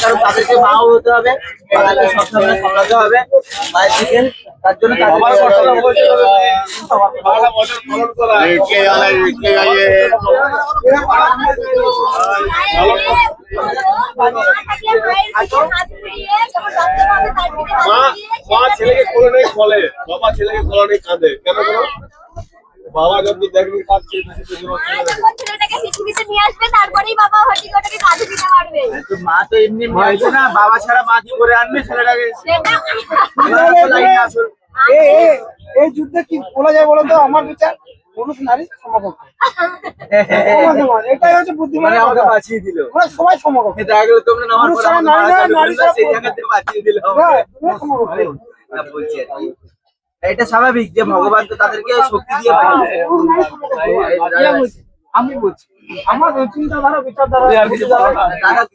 কারণ তাদেরকে মাও হতে হবে, তাদেরকে সবসময় সামলাতে হবে মায়ের থেকে। তার জন্য মা ছেলেকে কোলে নেই বলে, বাবা ছেলেকে কোলে নেই কাঁদে কেন বলো? বাবা যত দেখবি কাঁদছে ছেলেটাকে পৃথিবীতে নিয়ে আসবে, তারপরেই বাবা হটিকটাকে কাঁধে দিতে পারবে। মা তো এমনি হয়েছে না, বাবা ছাড়া মা কি করে আনবে ছেলেটাকে? এই যুদ্ধে কি বলা যায় বলো তো? আমার বিচার পুরুষ নারী সমকক্ষ, এটাই হচ্ছে বুদ্ধিমান। আমাকে বাঁচিয়ে দিল, সবাই সমকক্ষ। দেখা গেল তোমরা নামার পরে আমাকে সেই জায়গা থেকে বাঁচিয়ে দিল। বলছি আর কি, এটা স্বাভাবিক যে ভগবান তো তাদেরকে শক্তি দিয়ে পাঠিয়েছে। আমি বলছি আমার চিন্তাধারা বিচারধারা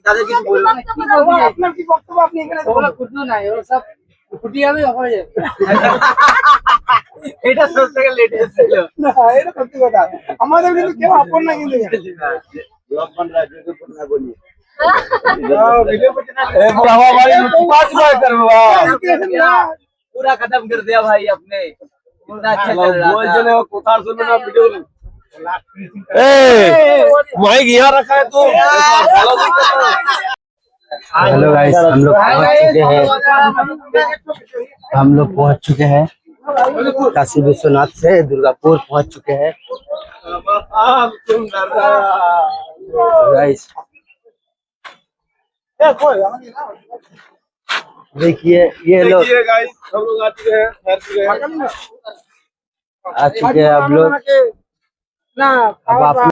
তাদের কিছু বলবো না। আপনার কি বক্তব্য? আপনি এখানে নাই সব ফুটিয়ে যাবে হয়ে যাবে। এটা সব থেকে লেটেস্ট ছিল না, এটা সত্যি কথা। আমাদের কিন্তু কেউ আপন না, কিন্তু লক্ষণ রাজ্যকে পূর্ণা বলি पूरा खत्म कर दिया भाई आपने, कितना अच्छा चल रहा था। कोथार सुनने ना वीडियो माइक यहाँ रखा है तो हेलो गाइस, हम लोग पहुंच चुके हैं काशी विश्वनाथ से दुर्गापुर पहुंच चुके हैं गाइस। देखिए ये लोग गाइस, हम लोग आ चुके हैं, आ चुके हैं आप लोग। না अब आप